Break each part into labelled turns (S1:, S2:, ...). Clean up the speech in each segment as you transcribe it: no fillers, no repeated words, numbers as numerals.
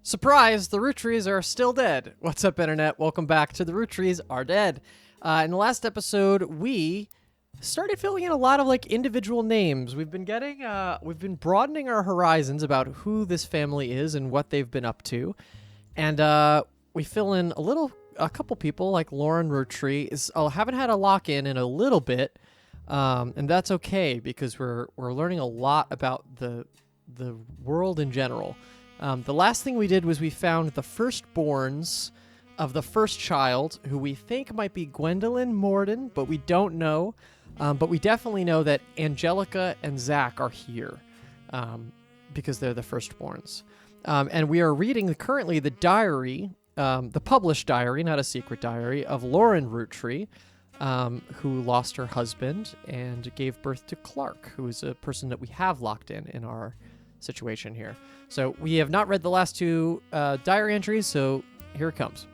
S1: Surprise! The Roottrees are still dead. What's up, Internet? Welcome back to The Roottrees Are Dead. In the last episode, we started filling in a lot of individual names. We've been broadening our horizons about who this family is and what they've been up to, and we fill in a couple people like Lauren Roottree. Haven't had a lock in a little bit, and that's okay because we're learning a lot about the world in general. The last thing we did was we found the firstborns of the first child, who we think might be Gwendolyn Morden, but we don't know. But we definitely know that Angelica and Zach are here because they're the firstborns. And we are reading currently the diary, the published diary, not a secret diary, of Lauren Roottree, who lost her husband and gave birth to Clark, who is a person that we have locked in our situation here. So we have not read the last two diary entries, so here it comes.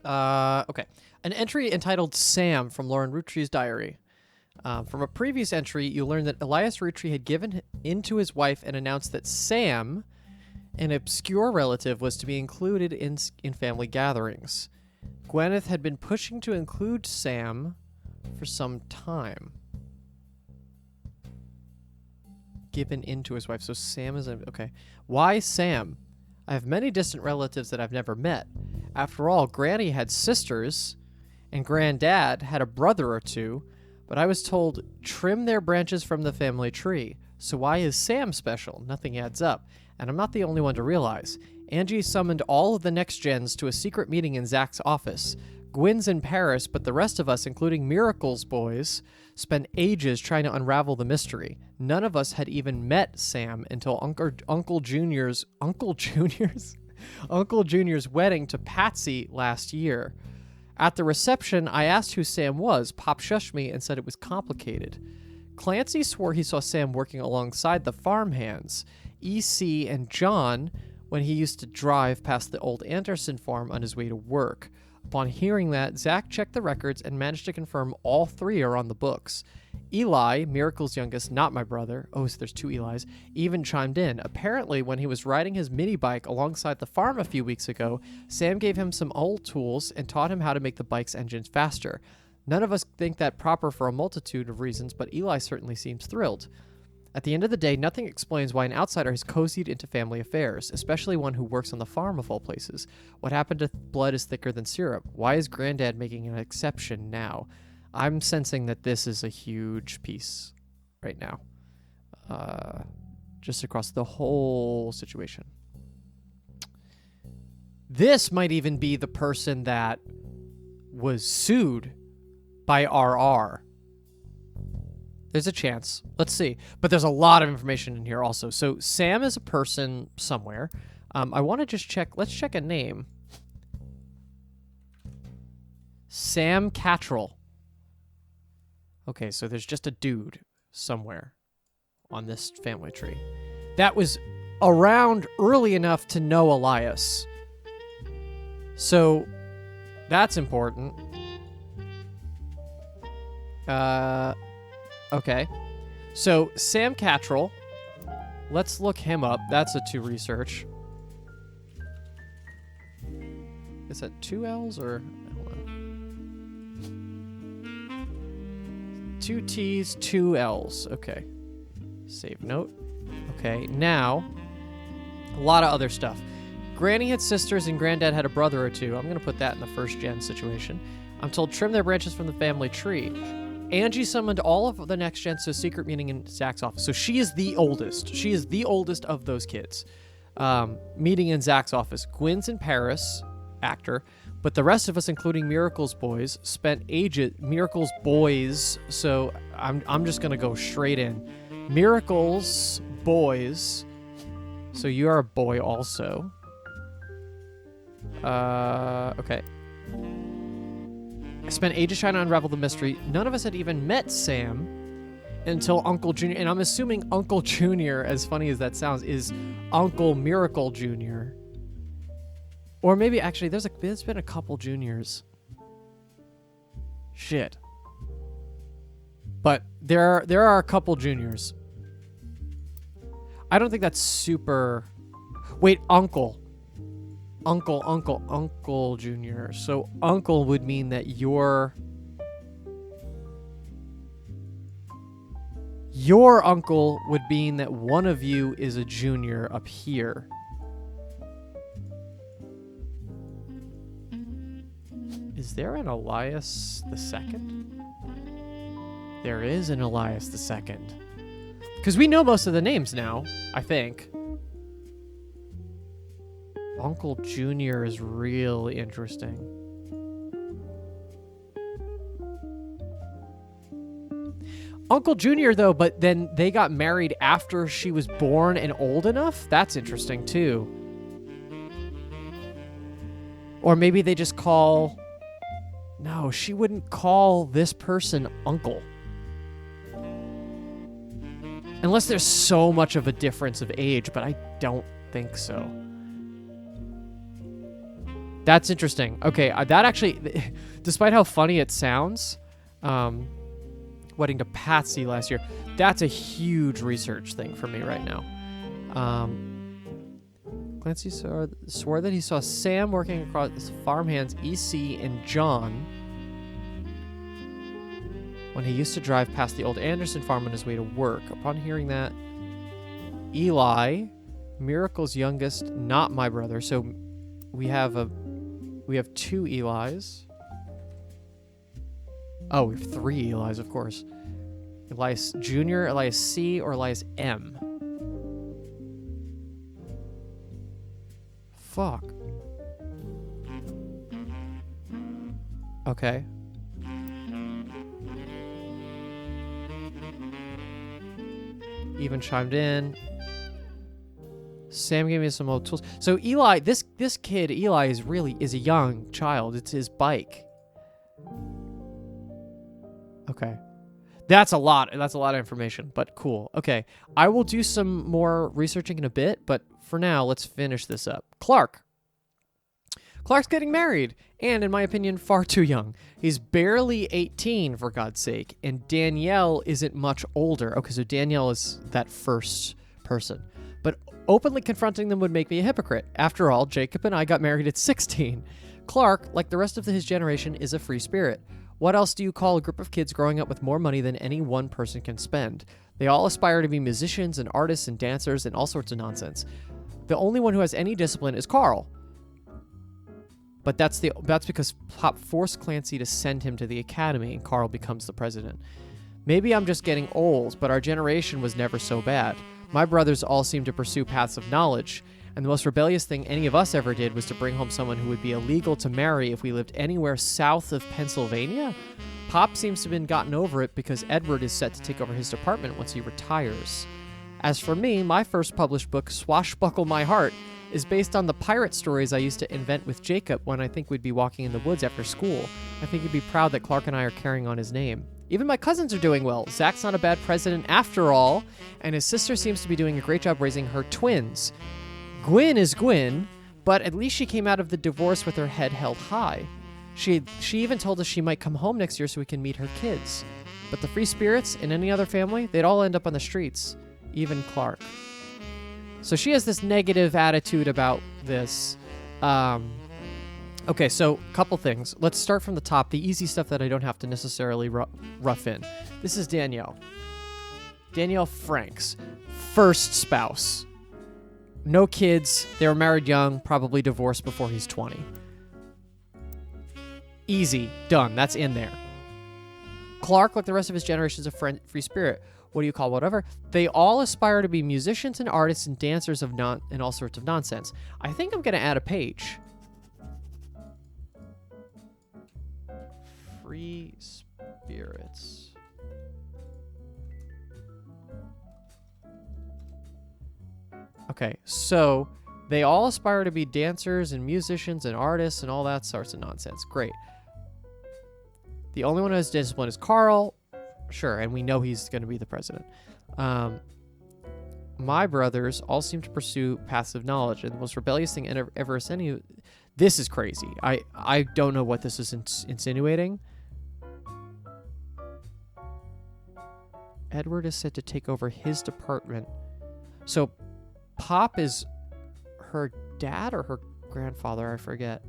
S1: Okay. An entry entitled Sam from Lauren Roottree's diary. From a previous entry, you learned that Elias Roottree had given in to his wife and announced that Sam, an obscure relative, was to be included in family gatherings. Gwyneth had been pushing to include Sam for some time. Given into his wife. So Sam is okay. Why Sam? I have many distant relatives that I've never met. After all, Granny had sisters, and Granddad had a brother or two, but I was told, trim their branches from the family tree. So why is Sam special? Nothing adds up. And I'm not the only one to realize. Angie summoned all of the next gens to a secret meeting in Zach's office. Gwyn's in Paris, but the rest of us, including Miracle's boys, spent ages trying to unravel the mystery. None of us had even met Sam until Uncle Junior's wedding to Patsy last year. At the reception, I asked who Sam was. Pop shushed me and said it was complicated. Clancy swore he saw Sam working alongside the farmhands, EC and John, when he used to drive past the old Anderson farm on his way to work. Upon hearing that, Zach checked the records and managed to confirm all three are on the books. Eli, Miracle's youngest, not my brother, so there's two Elis, even chimed in. Apparently, when he was riding his mini bike alongside the farm a few weeks ago, Sam gave him some old tools and taught him how to make the bike's engines faster. None of us think that proper for a multitude of reasons, but Eli certainly seems thrilled. At the end of the day, nothing explains why an outsider has cozied into family affairs, especially one who works on the farm of all places. What happened to blood is thicker than syrup? Why is Granddad making an exception now? I'm sensing that this is a huge piece right now. Just across the whole situation. This might even be the person that was sued by RR. There's a chance. Let's see. But there's a lot of information in here also. So Sam is a person somewhere. I want to just check. Let's check a name. Sam Cattrall. Okay, so there's just a dude somewhere on this family tree. That was around early enough to know Elias. So that's important. Okay, so Sam Cattrall, let's look him up. That's a 2 research. Is that 2 L's or hold on. 2 T's, 2 L's. Okay, save note. Okay, now a lot of other stuff. Granny had sisters and Granddad had a brother or two. I'm gonna put that in the first gen situation. I'm told trim their branches from the family tree. Angie summoned all of the next gens to a secret meeting in Zach's office. So she is the oldest. She is the oldest of those kids. Meeting in Zach's office. Gwyn's in Paris, actor. But the rest of us, including Miracle's boys, spent ages... Miracle's boys. So I'm just going to go straight in. Miracle's boys. So you are a boy also. Okay. I spent ages trying to unravel the mystery. None of us had even met Sam until Uncle Junior. And I'm assuming Uncle Junior, as funny as that sounds, is Uncle Miracle Jr. Or maybe, actually, there's been a couple juniors. Shit. But there are a couple juniors. I don't think that's super... Wait, Uncle. Uncle Junior. So uncle would mean that your uncle would mean that one of you is a junior up here. Is there an Elias II? There is an Elias II. Because we know most of the names now, I think. Uncle Junior is really interesting. Uncle Junior, though, but then they got married after she was born and old enough? That's interesting, too. Or maybe they just call... No, she wouldn't call this person uncle. Unless there's so much of a difference of age, but I don't think so. That's interesting. Okay, that actually, despite how funny it sounds, wedding to Patsy last year, that's a huge research thing for me right now. Clancy swore that he saw Sam working across farmhands EC and John when he used to drive past the old Anderson farm on his way to work. Upon hearing that, Eli, Miracle's youngest, not my brother, so we have two Elis. Oh, we have three Elis, of course. Elias Jr., Elias C, or Elias M. Fuck. Okay. Even chimed in. Sam gave me some old tools. So Eli, this kid, Eli, is a young child. It's his bike. Okay. That's a lot. That's a lot of information, but cool. Okay. I will do some more researching in a bit, but for now, let's finish this up. Clark's getting married, and in my opinion, far too young. He's barely 18, for God's sake, and Danielle isn't much older. Okay, so Danielle is that first person. But openly confronting them would make me a hypocrite. After all, Jacob and I got married at 16. Clark, like the rest of his generation, is a free spirit. What else do you call a group of kids growing up with more money than any one person can spend? They all aspire to be musicians and artists and dancers and all sorts of nonsense. The only one who has any discipline is Carl. But that's because Pop forced Clancy to send him to the academy, and Carl becomes the president. Maybe I'm just getting old, but our generation was never so bad. My brothers all seemed to pursue paths of knowledge, and the most rebellious thing any of us ever did was to bring home someone who would be illegal to marry if we lived anywhere south of Pennsylvania. Pop seems to have been gotten over it because Edward is set to take over his department once he retires. As for me, my first published book, Swashbuckle My Heart, is based on the pirate stories I used to invent with Jacob when I think we'd be walking in the woods after school. I think he'd be proud that Clark and I are carrying on his name. Even my cousins are doing well. Zach's not a bad president after all, and his sister seems to be doing a great job raising her twins. Gwyn is Gwyn, but at least she came out of the divorce with her head held high. She even told us she might come home next year so we can meet her kids. But the free spirits in any other family, they'd all end up on the streets. Even Clark. So she has this negative attitude about this. Okay, so a couple things. Let's start from the top, the easy stuff that I don't have to necessarily rough in. This is Danielle. Danielle Franks, first spouse. No kids. They were married young, probably divorced before he's 20. Easy. Done. That's in there. Clark, like the rest of his generation, is a free spirit. What do you call whatever? They all aspire to be musicians and artists and dancers and all sorts of nonsense. I think I'm going to add a page. Free spirits. Okay, so they all aspire to be dancers and musicians and artists and all that sorts of nonsense. Great. The only one who has discipline is Carl. Sure, and we know he's going to be the president. My brothers all seem to pursue passive knowledge, and the most rebellious thing ever insinuated. This is crazy. I don't know what this is insinuating. Edward is set to take over his department. So Pop is her dad or her grandfather, I forget.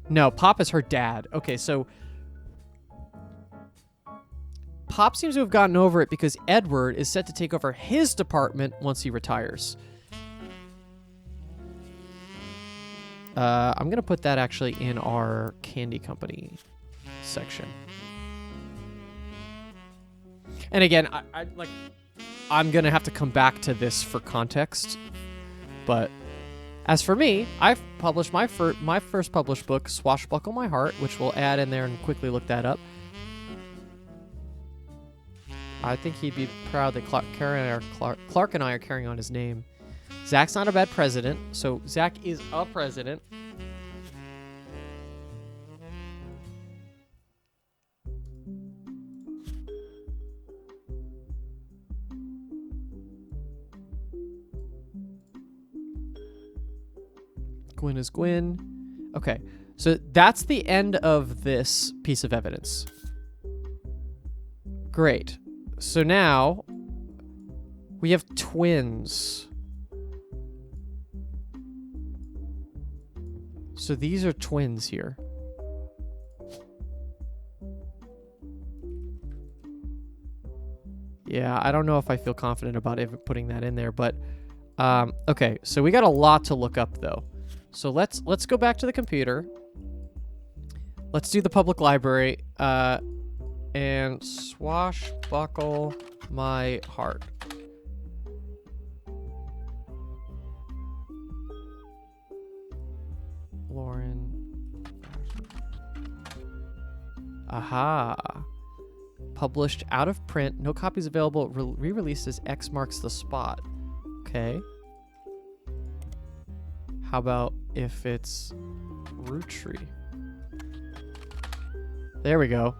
S1: No, Pop is her dad. Okay, so Pop seems to have gotten over it because Edward is set to take over his department once he retires. I'm going to put that actually in our candy company section. And again, I'm going to have to come back to this for context. But as for me, I've published my first published book, Swashbuckle My Heart, which we'll add in there and quickly look that up. I think he'd be proud that Clark and I are carrying on his name. Zach's not a bad president, so Zach is a president. Gwyn is Gwyn. Okay, so that's the end of this piece of evidence. Great. So now we have twins. So these are twins here. Yeah, I don't know if I feel confident about putting that in there, but okay, so we got a lot to look up though. So let's go back to the computer. Let's do the public library and Swashbuckle My Heart. Lauren. Aha. Published out of print. No copies available. Re-released as X marks the spot. Okay. How about if it's Roottrees? There we go.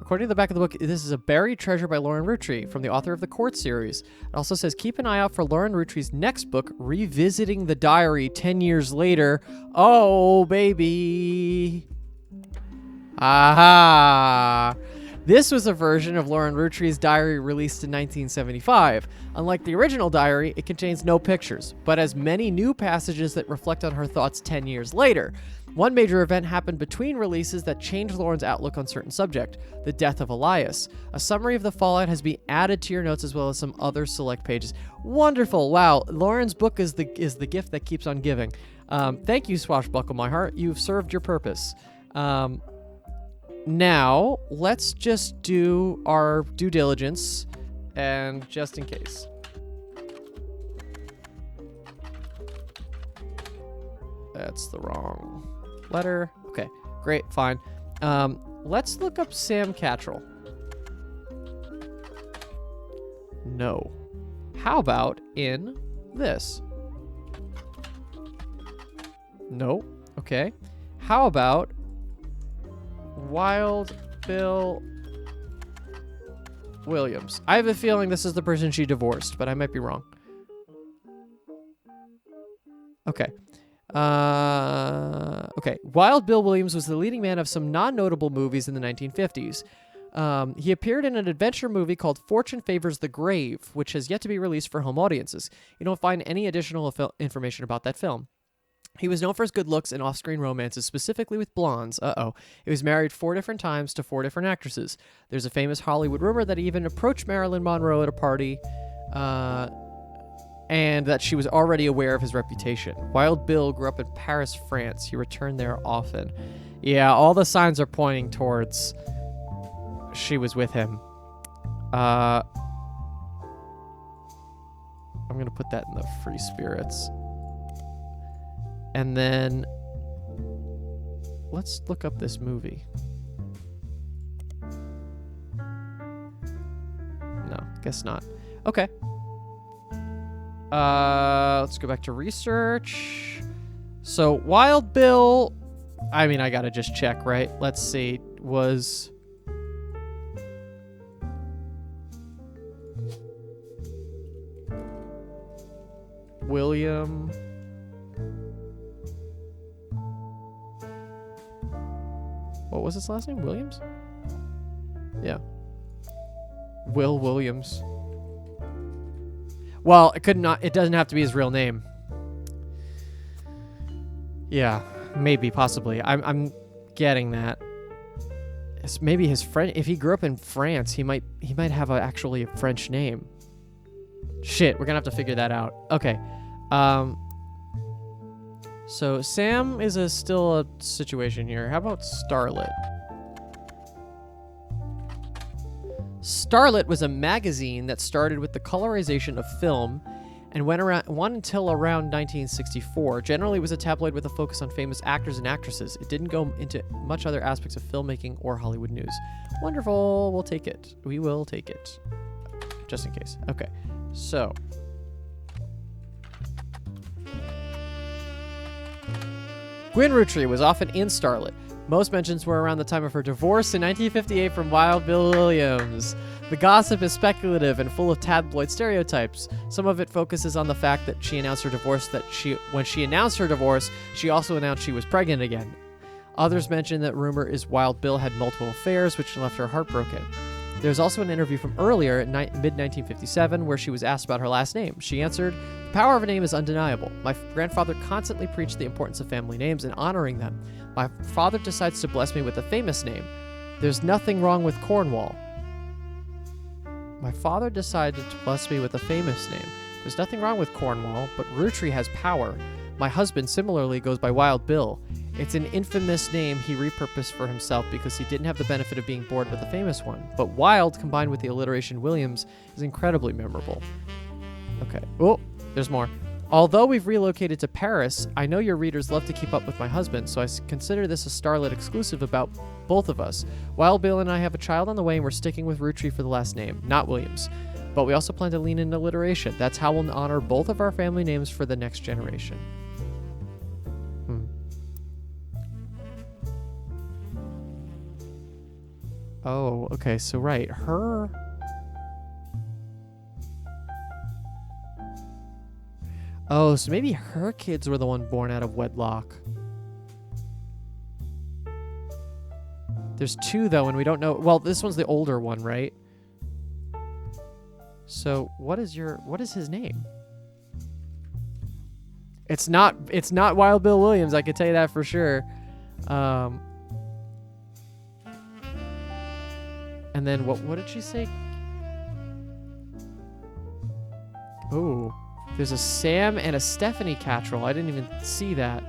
S1: According to the back of the book, this is a buried treasure by Lauren Roottrees from the author of the Court series. It also says, keep an eye out for Lauren Roottrees' next book, Revisiting the Diary 10 years later. Oh, baby. Aha. This was a version of Lauren Roottrees' diary released in 1975. Unlike the original diary, it contains no pictures, but has many new passages that reflect on her thoughts 10 years later. One major event happened between releases that changed Lauren's outlook on certain subject, the death of Elias. A summary of the fallout has been added to your notes as well as some other select pages. Wonderful. Wow. Lauren's book is the gift that keeps on giving. Thank you, Swashbuckle My Heart. You've served your purpose. Now, let's just do our due diligence, and just in case. That's the wrong letter. Okay, great, fine. Let's look up Sam Cattrall. No. How about in this? No. Okay. How about Wild Bill Williams? I have a feeling this is the person she divorced, but I might be wrong. Okay. Okay. Wild Bill Williams was the leading man of some non-notable movies in the 1950s. He appeared in an adventure movie called Fortune Favors the Grave, which has yet to be released for home audiences. You don't find any additional information about that film. He was known for his good looks and off-screen romances, specifically with blondes. He was married 4 different times to 4 different actresses. There's a famous Hollywood rumor that he even approached Marilyn Monroe at a party, and that she was already aware of his reputation. Wild Bill grew up in Paris, France. He returned there often. Yeah, all the signs are pointing towards she was with him. I'm going to put that in the free spirits. And then let's look up this movie. No, guess not. Okay. Let's go back to research. So Wild Bill, I mean, I gotta just check, right? Let's see. Was William what was his last name? Williams? Yeah. Will Williams. Well, it could not. It doesn't have to be his real name. Yeah, maybe, possibly. I'm getting that. It's maybe his friend. If he grew up in France, he might have actually a French name. Shit, we're gonna have to figure that out. Okay. So Sam is still a situation here. How about Starlet? Starlet was a magazine that started with the colorization of film and went until around 1964. Generally, it was a tabloid with a focus on famous actors and actresses. It didn't go into much other aspects of filmmaking or Hollywood news. Wonderful. We'll take it. We will take it. Just in case. Okay. So. Gwen Roottries was often in Starlet. Most mentions were around the time of her divorce in 1958 from Wild Bill Williams. The gossip is speculative and full of tabloid stereotypes. Some of it focuses on the fact that she announced her divorce, when she announced her divorce, she also announced she was pregnant again. Others mention that rumor is Wild Bill had multiple affairs, which left her heartbroken. There's also an interview from earlier, mid-1957, where she was asked about her last name. She answered, "The power of a name is undeniable. My grandfather constantly preached the importance of family names and honoring them. My father decides to bless me with a famous name. There's nothing wrong with Cornwall." My father decided to bless me with a famous name. There's nothing wrong with Cornwall, but Roottries has power. My husband similarly goes by Wild Bill. It's an infamous name he repurposed for himself because he didn't have the benefit of being born with a famous one. But Wild, combined with the alliteration Williams, is incredibly memorable. Okay. Oh, there's more. Although we've relocated to Paris, I know your readers love to keep up with my husband, so I consider this a Starlet exclusive about both of us. Wild Bill and I have a child on the way, and we're sticking with Roottries for the last name, not Williams. But we also plan to lean into alliteration. That's how we'll honor both of our family names for the next generation. Oh, okay, so right, her... Oh, so maybe her kids were the one born out of wedlock. There's two, though, and we don't know... Well, this one's the older one, right? So, what is his name? It's not Wild Bill Williams, I can tell you that for sure. And then what did she say? Oh, there's a Sam and a Stephanie Cattrall. I didn't even see that.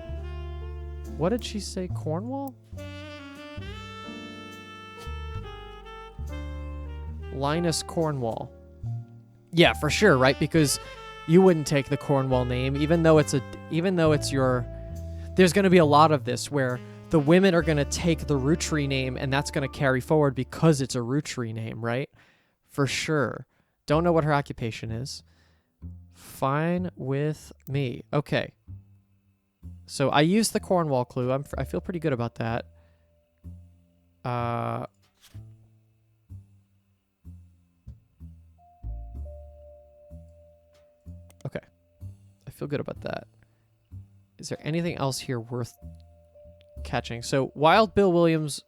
S1: What did she say? Cornwall? Linus Cornwall. Yeah, for sure, right? Because you wouldn't take the Cornwall name, even though it's your... There's going to be a lot of this where the women are going to take the Roottries name, and that's going to carry forward because it's a Roottries name, right? For sure. Don't know what her occupation is. Fine with me. Okay. So I used the Cornwall clue. I feel pretty good about that. Okay. I feel good about that. Is there anything else here worth catching? So Wild Bill Williams...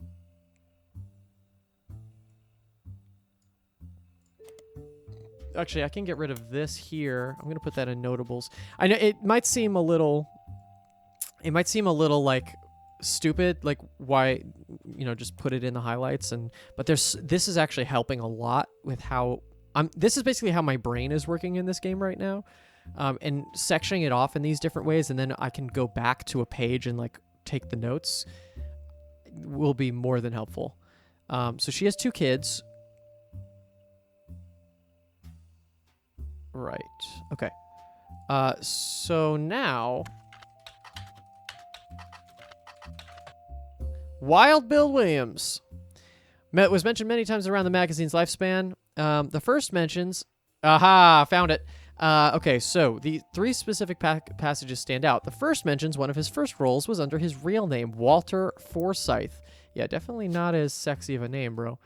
S1: Actually, I can get rid of this here. I'm going to put that in notables. I know it might seem a little like stupid, like why, just put it in the highlights, but this is actually helping a lot with how this is basically how my brain is working in this game right now. And sectioning it off in these different ways, and then I can go back to a page and like take the notes will be more than helpful. So she has 2 kids. Right. Okay. So now... Wild Bill Williams was mentioned many times around the magazine's lifespan. The first mentions... Aha! Found it. Okay, so the 3 specific passages stand out. The first mentions one of his first roles was under his real name, Walter Forsythe. Yeah, definitely not as sexy of a name, bro.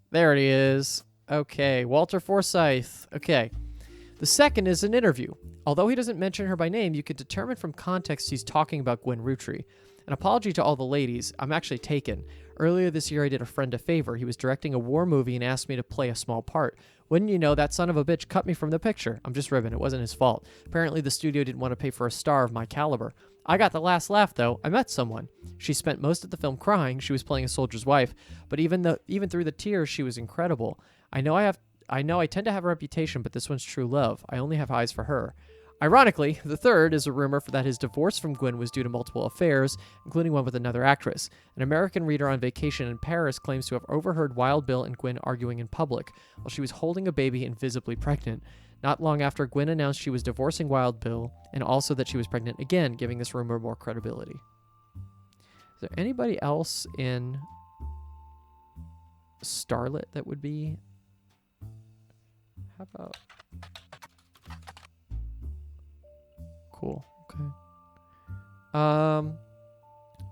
S1: There it is. Okay, Walter Forsythe. Okay. The second is an interview. Although he doesn't mention her by name, you could determine from context he's talking about Gwen Roottries. An apology to all the ladies. I'm actually taken. Earlier this year, I did a friend a favor. He was directing a war movie and asked me to play a small part. Wouldn't you know, that son of a bitch cut me from the picture. I'm just ribbing. It wasn't his fault. Apparently, the studio didn't want to pay for a star of my caliber. I got the last laugh, though. I met someone. She spent most of the film crying. She was playing a soldier's wife, but even through the tears, she was incredible. I know I tend to have a reputation, but this one's true love. I only have eyes for her. Ironically, the third is a rumor that his divorce from Gwyn was due to multiple affairs, including one with another actress. An American reader on vacation in Paris claims to have overheard Wild Bill and Gwyn arguing in public while she was holding a baby and visibly pregnant. Not long after, Gwyn announced she was divorcing Wild Bill and also that she was pregnant again, giving this rumor more credibility. Is there anybody else in Starlet that would be... How about... Cool. Okay.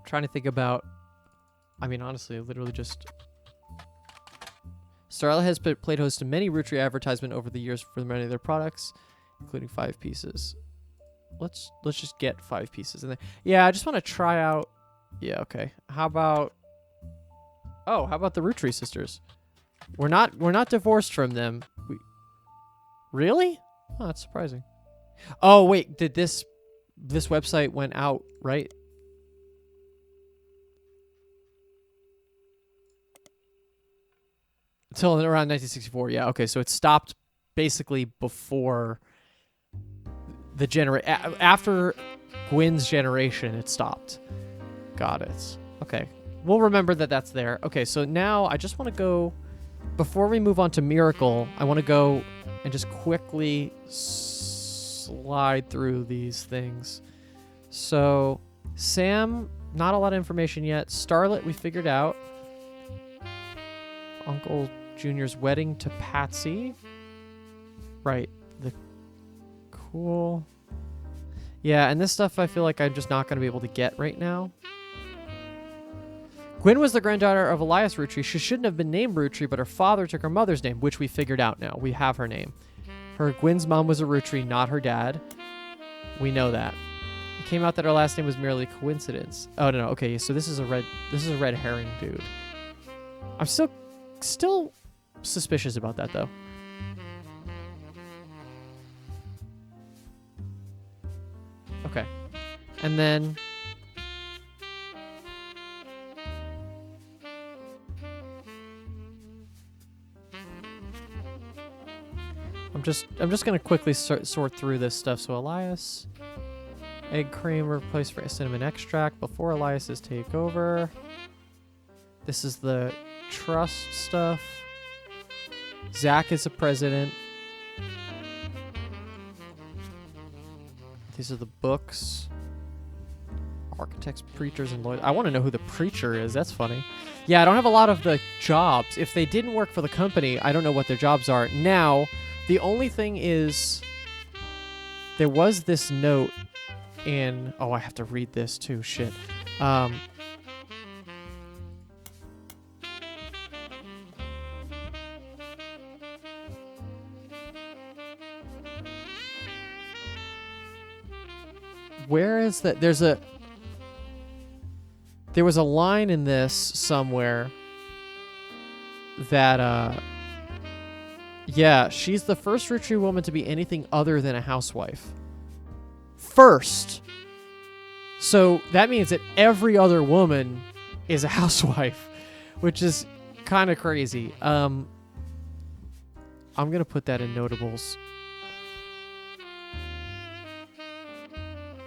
S1: Trying to think about... I mean, honestly, literally just... Starlet has played host to many Roottrees advertisement over the years for many of their products, including 5 pieces. Let's just get 5 pieces in there. Yeah, I just want to try out... Yeah, okay. How about... Oh, how about the Roottrees sisters? We're not divorced from them. Really? Oh, that's surprising. Oh, wait, did this website went out, right? Until around 1964, yeah. Okay, so it stopped basically before the after Gwyn's generation, it stopped. Got it. Okay. We'll remember that that's there. Okay, so now I just want to go, before we move on to Miracle, I want to go and just quickly slide through these things. So, Sam, not a lot of information yet. Starlet, we figured out. Uncle Junior's wedding to Patsy. Right. Cool. Yeah, and this stuff I feel like I'm just not going to be able to get right now. Gwyn was the granddaughter of Elias Roottree. She shouldn't have been named Roottree, but her father took her mother's name, which we figured out now. We have her name. Gwyn's mom was a Roottrie, not her dad. We know that. It came out that her last name was merely coincidence. Oh no, okay, so this is a red herring dude. I'm still suspicious about that though. Okay. And then I'm just gonna quickly sort through this stuff. So Elias, egg cream replaced for cinnamon extract before Elias's takeover. This is the trust stuff. Zach is the president. These are the books. Architects, preachers, and lawyers. I want to know who the preacher is. That's funny. Yeah, I don't have a lot of the jobs. If they didn't work for the company, I don't know what their jobs are. Now, the only thing is, there was this note in... Oh, I have to read this too. Shit. Where is that? There was a line in this somewhere that, yeah, she's the first Roottrie woman to be anything other than a housewife. First. So that means that every other woman is a housewife, which is kind of crazy. I'm going to put that in notables.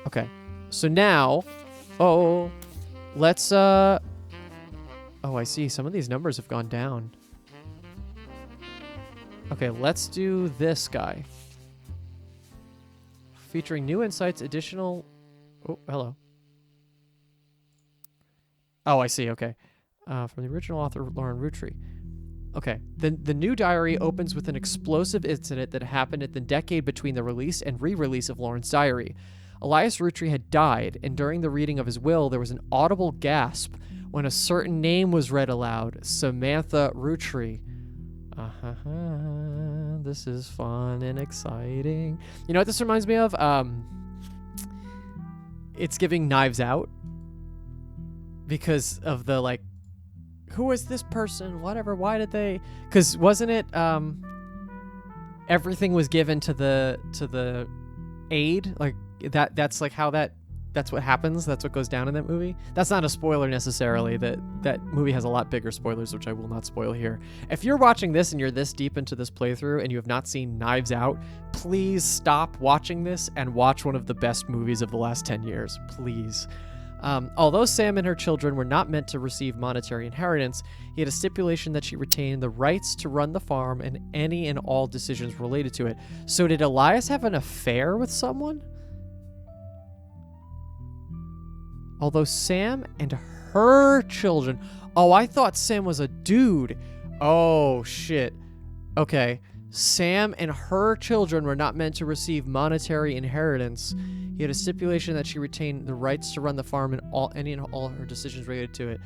S1: Okay. So now, let's, oh, I see. Some of these numbers have gone down. Okay, let's do this guy. Featuring new insights, additional... Oh, hello. Oh, I see, okay. From the original author, Lauren Roottrie. Okay, the new diary opens with an explosive incident that happened in the decade between the release and re-release of Lauren's diary. Elias Roottrie had died, and during the reading of his will, there was an audible gasp when a certain name was read aloud, Samantha Roottrie. This is fun and exciting. You know what this reminds me of? It's giving Knives Out. because of the like, who is this person? Whatever. Why did they? Because wasn't it everything was given to the aid, like that's like how that's what happens. That's what goes down in that movie. That's not a spoiler necessarily. That movie has a lot bigger spoilers, which I will not spoil here. If you're watching this and you're this deep into this playthrough and you have not seen Knives Out, please stop watching this and watch one of the best movies of the last 10 years, please. Although Sam and her children were not meant to receive monetary inheritance, he had a stipulation that she retain the rights to run the farm and any and all decisions related to it. So did Elias have an affair with someone? Although Sam and her children... Oh, I thought Sam was a dude. Oh, shit. Okay. Sam and her children were not meant to receive monetary inheritance. He had a stipulation that she retain the rights to run the farm and any and all her decisions related to it.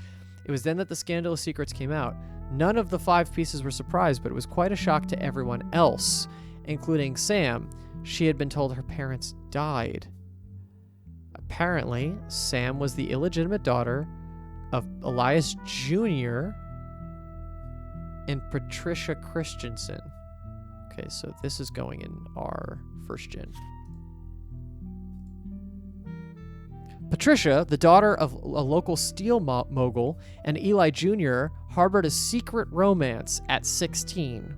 S1: It was then that the scandalous secrets came out. None of the 5 pieces were surprised, but it was quite a shock to everyone else, including Sam. She had been told her parents died. Apparently, Sam was the illegitimate daughter of Elias Jr. and Patricia Christensen. Okay, so this is going in our first gen. Patricia, the daughter of a local steel mogul, and Eli Jr. harbored a secret romance at 16.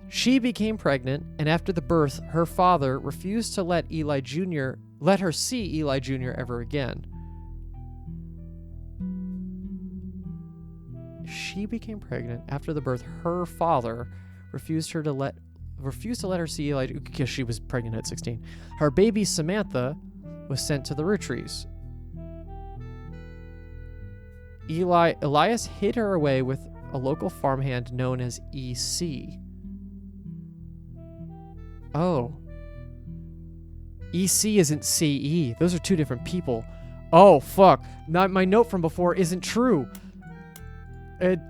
S1: She became pregnant, and after the birth, her father refused to let her see Eli Jr. ever again. She became pregnant after the birth. Her father refused to let her see Eli because she was pregnant at 16. Her baby Samantha was sent to the Roottrees. Elias hid her away with a local farmhand known as EC. Oh. EC isn't CE. Those are 2 different people. Oh, fuck. My note from before isn't true. It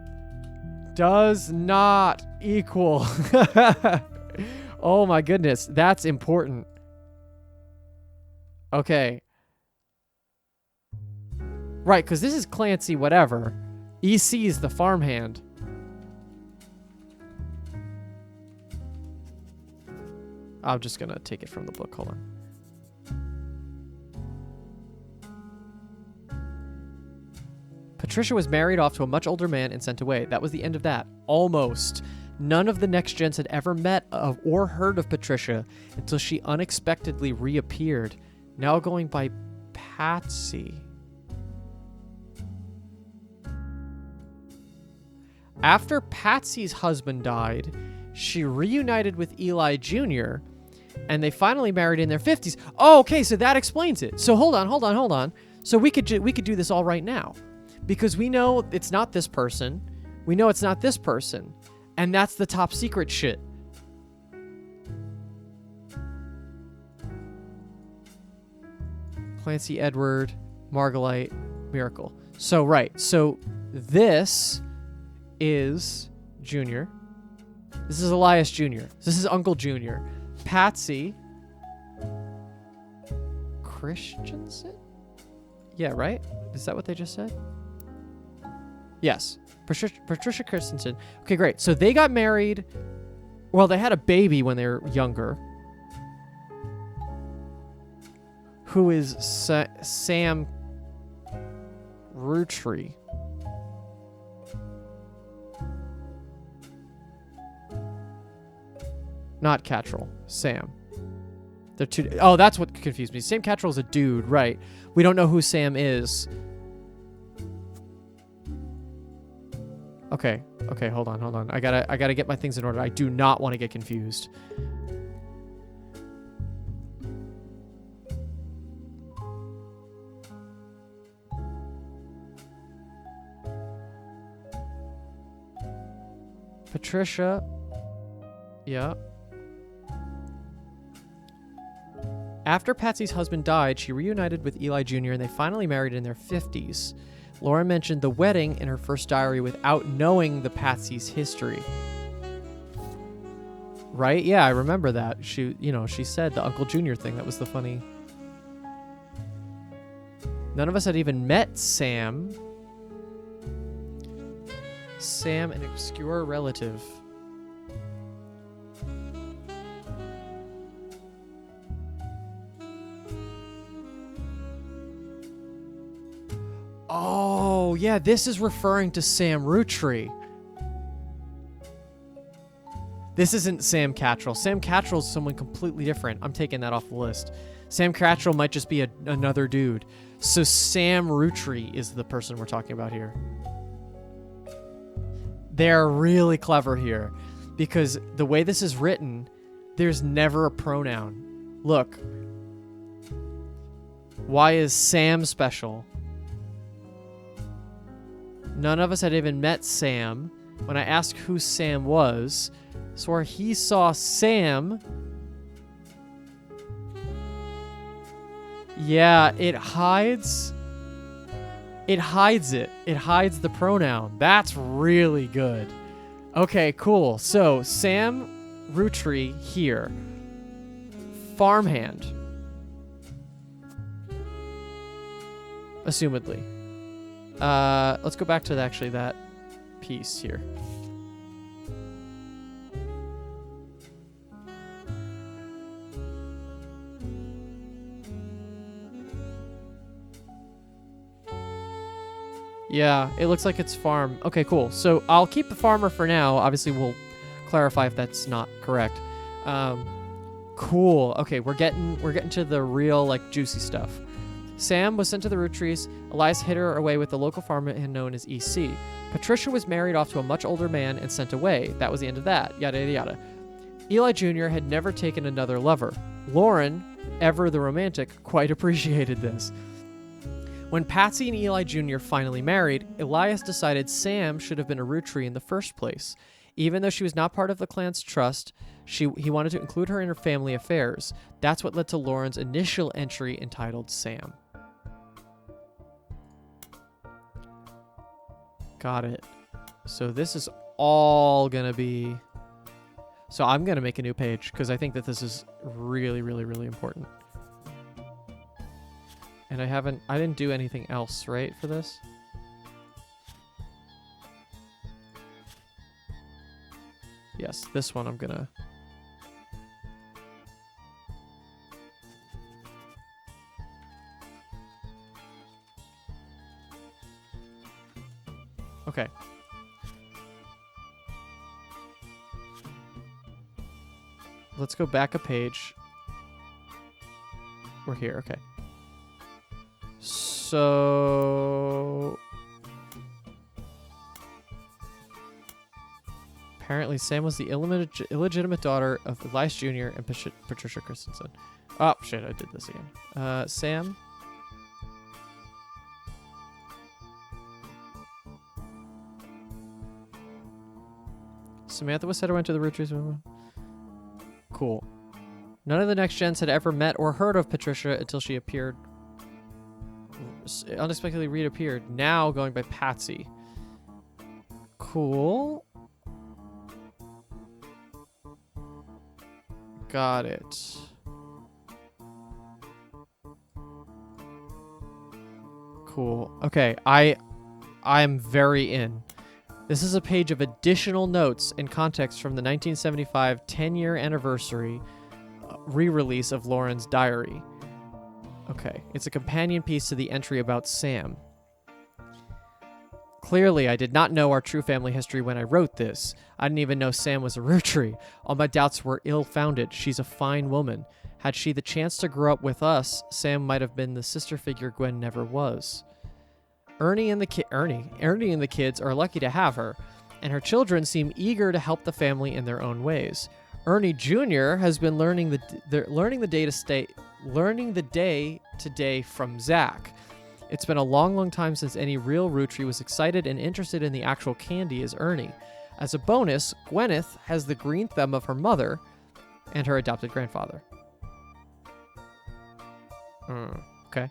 S1: does not equal. Oh my goodness. That's important. Okay. Right, because this is Clancy whatever. EC is the farmhand. I'm just going to take it from the book. Hold on. Patricia was married off to a much older man and sent away. That was the end of that. Almost. None of the next gens had ever met or heard of Patricia until she unexpectedly reappeared, now going by Patsy. After Patsy's husband died, she reunited with Eli Jr., and they finally married in their 50s. Oh, okay, so that explains it. So hold on. So we could do this all right now. Because we know it's not this person. We know it's not this person. And that's the top secret shit. Clancy, Edward, Margolite, Miracle. So, right. So, this is Junior. This is Elias Jr. This is Uncle Junior. Patsy. Christensen? Yeah, right? Is that what they just said? Yes. Patricia Christensen. Okay, great. So they got married. Well, they had a baby when they were younger. Who is Sam Roottrees. Not Cattrall. Sam. They're 2... Oh, that's what confused me. Sam Cattrall is a dude, right. We don't know who Sam is. Okay, hold on. I gotta get my things in order. I do not want to get confused. Patricia. Yeah. After Patsy's husband died, she reunited with Eli Jr. and they finally married in their 50s. Laura mentioned the wedding in her first diary without knowing the Patsy's history. Right? Yeah, I remember that. She said the Uncle Junior thing. That was the funny... None of us had even met Sam. Sam, an obscure relative. Oh, yeah, this is referring to Sam Rootree. This isn't Sam Cattrall. Sam Cattrall is someone completely different. I'm taking that off the list. Sam Cattrall might just be another dude. So Sam Rootree is the person we're talking about here. They're really clever here because the way this is written, there's never a pronoun. Look. Why is Sam special? None of us had even met Sam. When I asked who Sam was, swore he saw Sam. Yeah, it hides it. It hides the pronoun. That's really good. Okay, cool. So, Sam Rootree here. Farmhand. Assumedly. Let's go back to actually that piece here. Yeah, it looks like it's farm. Okay, cool. So I'll keep the farmer for now. Obviously, we'll clarify if that's not correct. Cool. Okay, we're getting to the real like juicy stuff. Sam was sent to the Roottrees. Elias hid her away with the local farmer known as EC. Patricia was married off to a much older man and sent away. That was the end of that. Yada, yada, yada. Eli Jr. had never taken another lover. Lauren, ever the romantic, quite appreciated this. When Patsy and Eli Jr. finally married, Elias decided Sam should have been a Rootree in the first place. Even though she was not part of the clan's trust, he wanted to include her in her family affairs. That's what led to Lauren's initial entry entitled Sam. Got it. So this is all gonna be... So I'm gonna make a new page because I think that this is really, really, really important. And I didn't do anything else, right, for this? Yes, this one I'm gonna... Okay. Let's go back a page. We're here, okay. So... Apparently Sam was the illegitimate daughter of Elias Jr. and Patricia Christensen. Oh, shit, I did this again. Sam... Samantha was said to went to the Roottrees. Cool. None of the next gens had ever met or heard of Patricia until she unexpectedly reappeared. Now going by Patsy. Cool. Got it. Cool. Okay, I'm very in. This is a page of additional notes and context from the 1975 10-year anniversary re-release of Lauren's diary. Okay, it's a companion piece to the entry about Sam. Clearly, I did not know our true family history when I wrote this. I didn't even know Sam was a Rootree. All my doubts were ill-founded. She's a fine woman. Had she the chance to grow up with us, Sam might have been the sister figure Gwen never was. Ernie and the kids are lucky to have her, and her children seem eager to help the family in their own ways. Ernie Jr. has been learning the day-to-day from Zach. It's been a long, long time since any real Rootree was excited and interested in the actual candy as Ernie. As a bonus, Gwyneth has the green thumb of her mother and her adopted grandfather. Okay.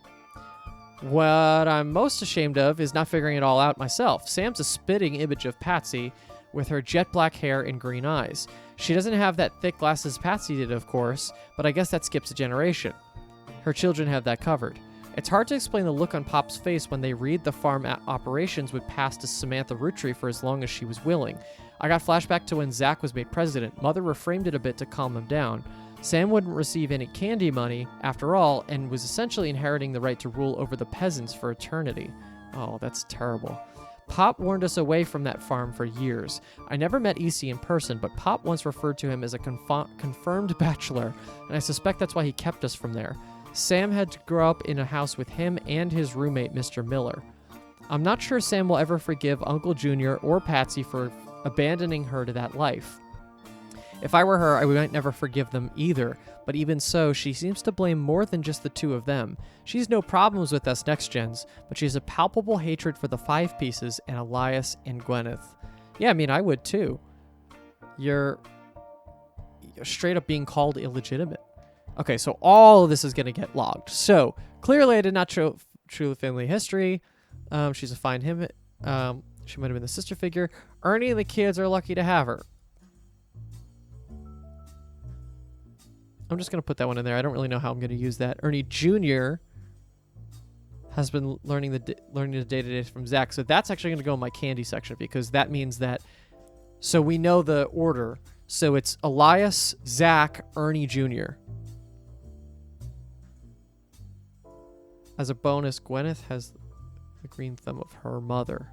S1: What I'm most ashamed of is not figuring it all out myself. Sam's a spitting image of Patsy with her jet black hair and green eyes. She doesn't have that thick glasses Patsy did, of course, but I guess that skips a generation. Her children have that covered. It's hard to explain the look on Pop's face when they read the farm operations would pass to Samantha Roottrees for as long as she was willing. I got flashback to when Zach was made president. Mother reframed it a bit to calm him down. Sam wouldn't receive any candy money, after all, and was essentially inheriting the right to rule over the peasants for eternity. Oh, that's terrible. Pop warned us away from that farm for years. I never met EC in person, but Pop once referred to him as a confirmed bachelor, and I suspect that's why he kept us from there. Sam had to grow up in a house with him and his roommate, Mr. Miller. I'm not sure Sam will ever forgive Uncle Junior or Patsy for abandoning her to that life. If I were her, I might never forgive them either, but even so, she seems to blame more than just the two of them. She's no problems with us next gens, but she has a palpable hatred for the Five Pieces and Elias and Gwyneth. Yeah, I mean, I would too. You're straight up being called illegitimate. Okay, so all of this is going to get logged. So, clearly I did not show true family history. She's a fine him. She might have been the sister figure. Ernie and the kids are lucky to have her. I'm just going to put that one in there. I don't really know how I'm going to use that. Ernie Jr. has been learning the day-to-day from Zach. So that's actually going to go in my candy section because that means that... So we know the order. So it's Elias, Zach, Ernie Jr. As a bonus, Gwyneth has the green thumb of her mother.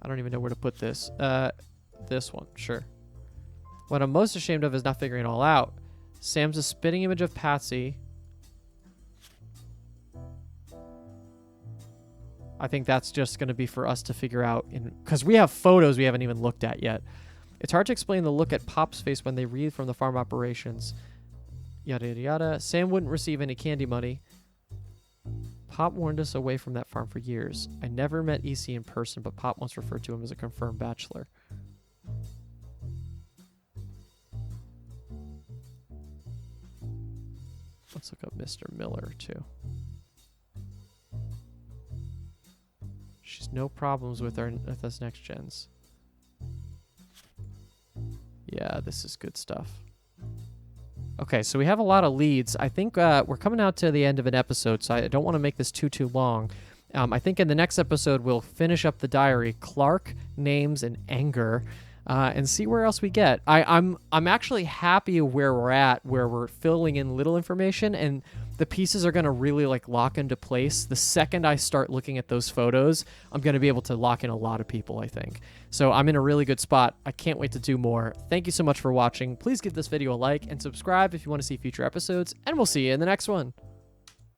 S1: I don't even know where to put this. This one, sure. What I'm most ashamed of is not figuring it all out. Sam's a spitting image of Patsy. I think that's just going to be for us to figure out, because we have photos we haven't even looked at yet. It's hard to explain the look at Pop's face when they read from the farm operations. Yada, yada, yada. Sam wouldn't receive any candy money. Pop warned us away from that farm for years. I never met EC in person, but Pop once referred to him as a confirmed bachelor. Let's look up Mr. Miller, too. She's no problems with us next gens. Yeah, this is good stuff. Okay, so we have a lot of leads. I think we're coming out to the end of an episode, so I don't want to make this too long. I think in the next episode, we'll finish up the diary, Clark, names, and anger, and see where else we get. I'm actually happy where we're at, where we're filling in little information, and the pieces are going to really lock into place. The second I start looking at those photos, I'm going to be able to lock in a lot of people, I think. So I'm in a really good spot. I can't wait to do more. Thank you so much for watching. Please give this video a like and subscribe if you want to see future episodes, and we'll see you in the next one.